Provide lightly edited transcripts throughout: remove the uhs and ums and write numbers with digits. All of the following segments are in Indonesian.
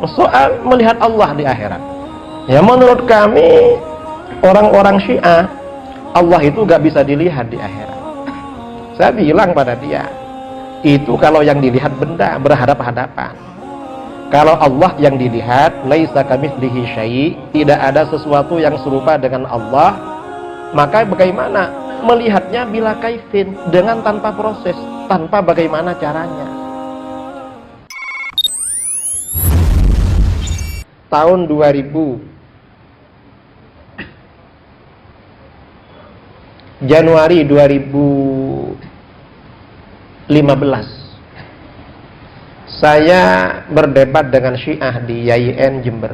soal melihat Allah di akhirat. Ya menurut kami orang-orang Syiah, Allah itu gak bisa dilihat di akhirat. Saya bilang pada dia, itu kalau yang dilihat benda berhadap-hadapan. Kalau Allah yang dilihat, laisa kamitslihi syai', tidak ada sesuatu yang serupa dengan Allah, maka bagaimana melihatnya bila kaifin, dengan tanpa proses, tanpa bagaimana caranya. Tahun 2000 Januari 2015 saya berdebat dengan Syiah di YIN Jember.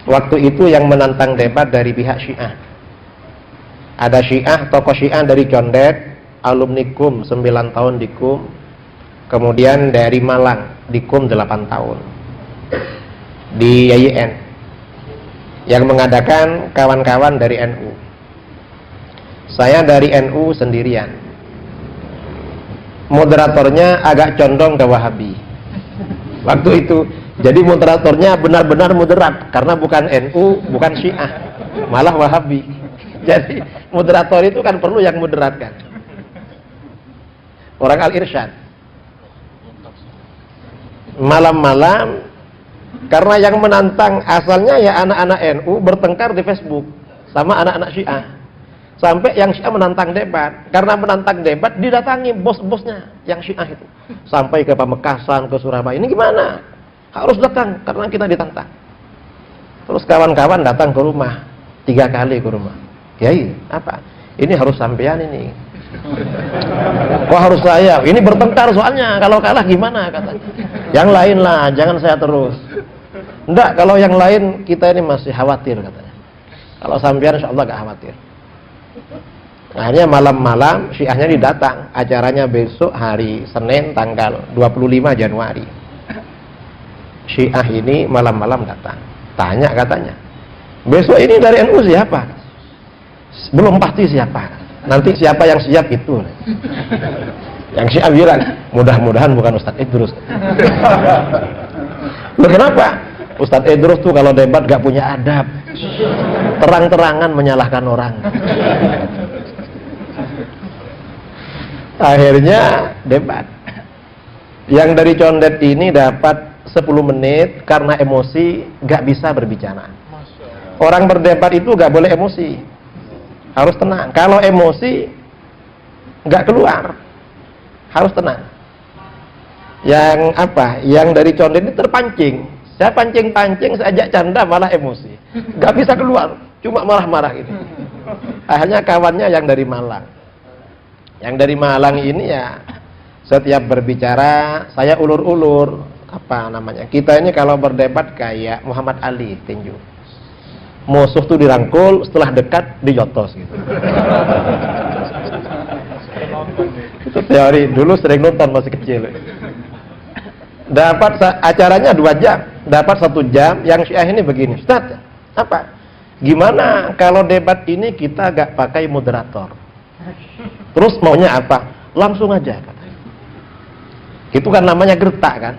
Waktu itu yang menantang debat dari pihak Syiah. Ada Syiah, tokoh Syiah dari Condet, alumni KUM 9 tahun di KUM. Kemudian dari Malang di KUM 8 tahun. Di YIN. Yang mengadakan kawan-kawan dari NU. Saya dari NU sendirian. Moderatornya agak condong ke Wahabi waktu itu. Jadi moderatornya benar-benar moderat, karena bukan NU, bukan Syiah, malah Wahabi. Jadi moderator itu kan perlu yang moderatkan, orang Al-Irsyad. Malam-malam, karena yang menantang asalnya ya anak-anak NU bertengkar di Facebook sama anak-anak Syiah. Sampai yang Syiah menantang debat. Karena menantang debat didatangi bos-bosnya yang Syiah itu. Sampai ke Pamekasan, ke Surabaya. Ini gimana? Harus datang karena kita ditantang. Terus kawan-kawan datang ke rumah. 3 kali ke rumah. Kiai, apa? Ini harus sampean ini. Kok harus saya? Ini bertengkar soalnya. Kalau kalah gimana katanya. Yang lain lah, jangan saya terus. Enggak, kalau yang lain kita ini masih khawatir katanya. Kalau sampean insya Allah gak khawatir. Akhirnya malam-malam Syiahnya didatang. Acaranya besok hari Senin tanggal 25 Januari. Syiah ini malam-malam datang. Tanya katanya, besok ini dari NU siapa? Belum pasti siapa. Nanti siapa yang siap itu. Yang Syiah bilang, mudah-mudahan bukan Ustadz Idrus. Loh, kenapa? Ustadz Idrus tuh kalau debat gak punya adab, terang-terangan menyalahkan orang. Akhirnya debat. Yang dari Condet ini dapat 10 menit karena emosi gak bisa berbicara. Orang berdebat itu gak boleh emosi, harus tenang. Kalau emosi gak keluar, harus tenang. Yang apa? Yang dari Condet ini terpancing. Saya pancing-pancing, saya ajak canda malah emosi, gak bisa keluar, cuma marah-marah gitu. Akhirnya kawannya yang dari Malang. Yang dari Malang ini ya setiap berbicara saya ulur-ulur, apa namanya, kita ini kalau berdebat kayak Muhammad Ali tinju, musuh tuh dirangkul, setelah dekat dijotos gitu. Itu teori, dulu sering nonton masih kecil. Dapat acaranya 2 jam, dapat 1 jam. Yang Syiah ini begini, Ustaz, apa? Gimana kalau debat ini kita gak pakai moderator? Terus maunya apa? Langsung aja katanya. Itu kan namanya gertak kan.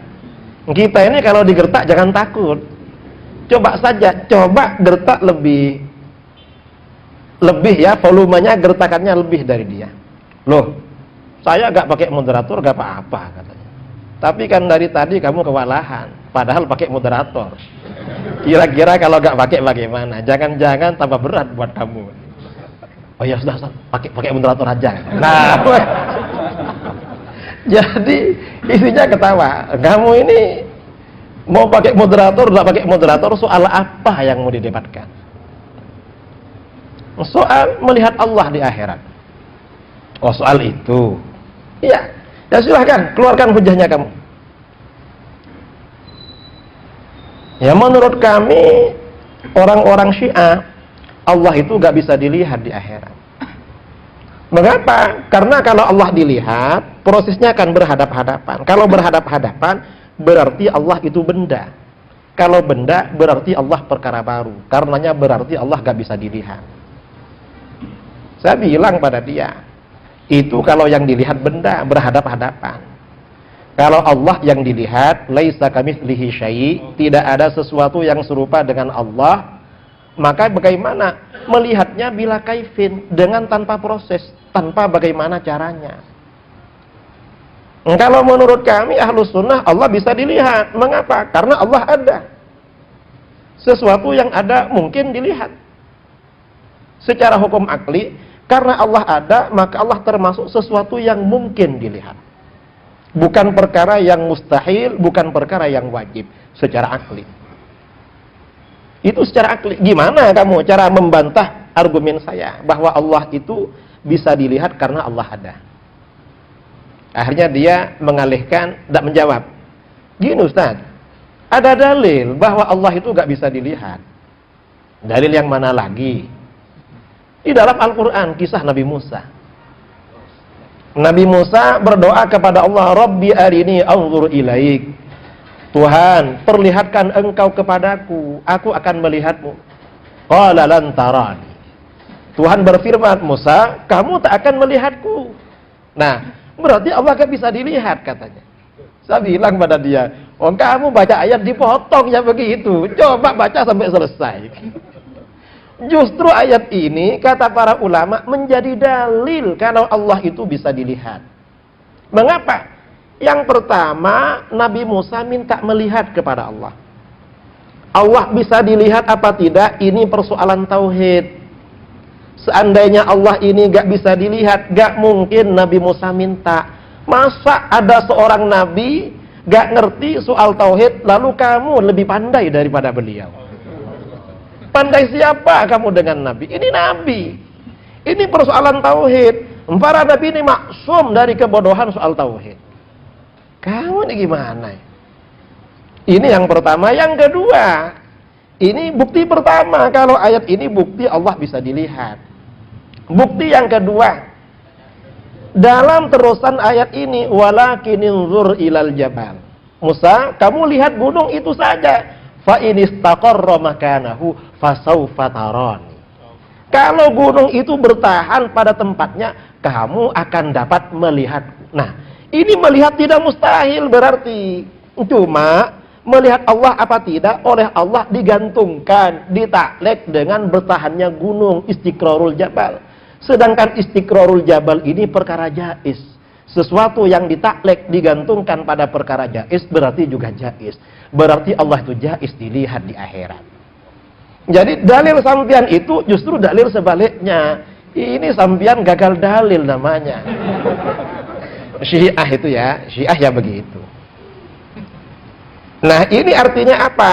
Kita ini kalau digertak jangan takut. Coba saja, coba gertak lebih ya, volumenya gertakannya lebih dari dia. Loh, saya gak pakai moderator gak apa-apa katanya. Tapi kan dari tadi kamu kewalahan, padahal pakai moderator. Kira-kira kalau gak pakai bagaimana? Jangan-jangan tambah berat buat kamu. Oh ya sudah, pakai moderator aja. Nah, jadi isinya ketawa. Kamu ini mau pakai moderator, nggak pakai moderator, soal apa yang mau didebatkan? Soal melihat Allah di akhirat. Oh, soal itu. Iya. Ya silahkan, keluarkan hujahnya kamu. Ya menurut kami orang-orang Syiah, Allah itu gak bisa dilihat di akhirat. Mengapa? Karena kalau Allah dilihat, prosesnya akan berhadap-hadapan. Kalau berhadap-hadapan, berarti Allah itu benda. Kalau benda, berarti Allah perkara baru. Karenanya berarti Allah gak bisa dilihat. Saya bilang pada dia, itu kalau yang dilihat benda berhadap-hadapan. Kalau Allah yang dilihat, laisa kamitslihi syai', tidak ada sesuatu yang serupa dengan Allah, maka bagaimana melihatnya bila kaifin, dengan tanpa proses, tanpa bagaimana caranya. Kalau menurut kami Ahlus Sunnah, Allah bisa dilihat. Mengapa? Karena Allah ada. Sesuatu yang ada mungkin dilihat. Secara hukum akli, karena Allah ada, maka Allah termasuk sesuatu yang mungkin dilihat. Bukan perkara yang mustahil, bukan perkara yang wajib secara akli. Itu secara akli. Gimana kamu cara membantah argumen saya bahwa Allah itu bisa dilihat karena Allah ada? Akhirnya dia mengalihkan, tidak menjawab. Gini Ustaz, ada dalil bahwa Allah itu gak bisa dilihat. Dalil yang mana lagi? Di dalam Al-Quran, kisah Nabi Musa. Nabi Musa berdoa kepada Allah, Rabbi arini anzur ilaik. Tuhan, perlihatkan engkau kepadaku, aku akan melihatmu. Qala lan tarani. Tuhan berfirman, Musa, kamu tak akan melihatku. Nah, berarti Allah gak bisa dilihat katanya. Saya bilang pada dia, oh kamu baca ayat dipotong ya begitu. Coba baca sampai selesai. Justru ayat ini, kata para ulama, menjadi dalil kalau Allah itu bisa dilihat. Mengapa? Yang pertama, Nabi Musa minta melihat kepada Allah. Allah bisa dilihat apa tidak, ini persoalan tauhid. Seandainya Allah ini gak bisa dilihat, gak mungkin Nabi Musa minta. Masa ada seorang Nabi gak ngerti soal tauhid, lalu kamu lebih pandai daripada beliau? Pandai siapa kamu dengan Nabi? Ini Nabi. Ini persoalan tauhid. Para Nabi ini maksum dari kebodohan soal tauhid. Kamu ini gimana? Ini yang pertama. Yang kedua, ini bukti pertama kalau ayat ini bukti Allah bisa dilihat. Bukti yang kedua, dalam terusan ayat ini, walakininzur ilal jabal. Musa, kamu lihat gunung itu saja. Fa in istaqarra makanahu fasawfa tarani. Kalau gunung itu bertahan pada tempatnya, kamu akan dapat melihatku. Nah, ini melihat tidak mustahil berarti. Cuma melihat Allah apa tidak oleh Allah digantungkan, ditaklek dengan bertahannya gunung istiqrarul jabal. Sedangkan istiqrarul jabal ini perkara jaiz. Sesuatu yang ditaklek digantungkan pada perkara jaiz berarti juga jaiz. Berarti Allah itu jaiz dilihat di akhirat. Jadi dalil sampian itu justru dalil sebaliknya. Ini sampian gagal dalil namanya. Syiah itu ya, Syiah ya begitu. Nah, ini artinya apa?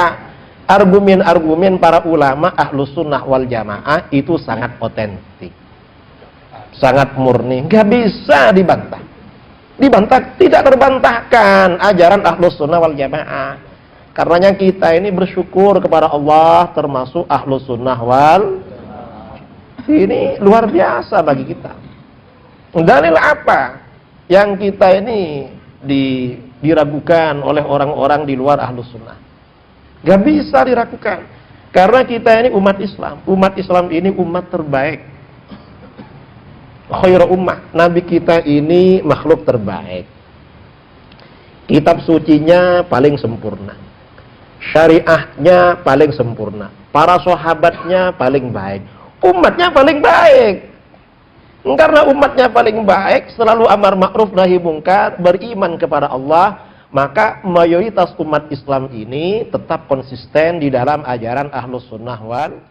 Argumen-argumen para ulama Ahlus Sunnah wal Jamaah itu sangat otentik. Sangat murni, nggak bisa dibantah. Dibantah, tidak terbantahkan ajaran Ahlus Sunnah wal Jamaah. Karenanya kita ini bersyukur kepada Allah termasuk Ahlus Sunnah wal Jamaah. Ini luar biasa bagi kita. Dalil apa yang kita ini diragukan oleh orang-orang di luar Ahlus Sunnah? Gak bisa diragukan. Karena kita ini umat Islam. Umat Islam ini umat terbaik. Khairu ummah. Nabi kita ini makhluk terbaik. Kitab sucinya paling sempurna. Syariahnya paling sempurna. Para sahabatnya paling baik. Umatnya paling baik. Karena umatnya paling baik, selalu amar ma'ruf nahi mungkar, beriman kepada Allah, maka mayoritas umat Islam ini tetap konsisten di dalam ajaran Ahlus Sunnah wal